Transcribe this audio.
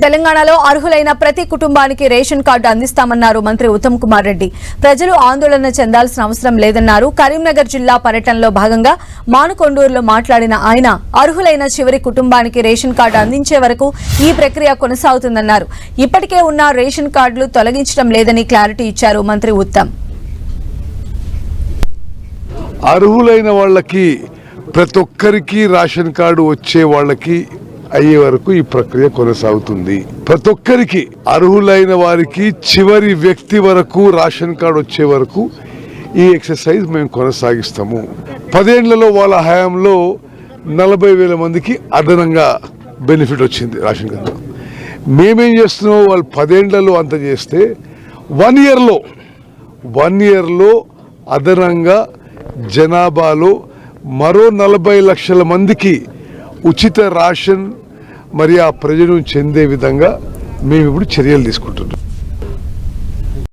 తెలంగాణలో అర్హులైన ప్రతి కుటుంబానికి రేషన్ కార్డు అందిస్తామన్నారు మంత్రి ఉత్తమ్ కుమార్ రెడ్డి. ప్రజలు ఆందోళన చెందాల్సిన అవసరం లేదన్నారు. కరీంనగర్ జిల్లా పర్యటనలో భాగంగా మానుకొండూరులో మాట్లాడిన ఆయన అర్హులైన చివరి కుటుంబానికి రేషన్ కార్డు అందించే వరకు ఈ ప్రక్రియ కొనసాగుతుందన్నారు. ఇప్పటికే ఉన్న రేషన్ కార్డులు తొలగించడం లేదని క్లారిటీ ఇచ్చారు మంత్రి ఉత్తమ్. అర్హులైన వాళ్ళకి ప్రతి ఒక్కరికి రేషన్ కార్డు వచ్చే వాళ్ళకి అయ్యే వరకు ఈ ప్రక్రియ కొనసాగుతుంది. ప్రతి ఒక్కరికి అర్హులైన వారికి చివరి వ్యక్తి వరకు రేషన్ కార్డు వచ్చే వరకు ఈ ఎక్సర్సైజ్ మేము కొనసాగిస్తాము. 10 ఏళ్లలో వాళ్ళ హయాంలో 40,000 మందికి అదనంగా బెనిఫిట్ వచ్చింది రేషన్ కార్డు. మేమేం చేస్తున్నాం, వాళ్ళు 10 ఏళ్లలో అంత చేస్తే 1 ఇయర్లో అదనంగా జనాభాలో మరో 40 లక్షల మందికి ఉచిత రేషన్ మరి ఆ ప్రజలను చెందే విధంగా మేము ఇప్పుడు చర్యలు తీసుకుంటున్నాం.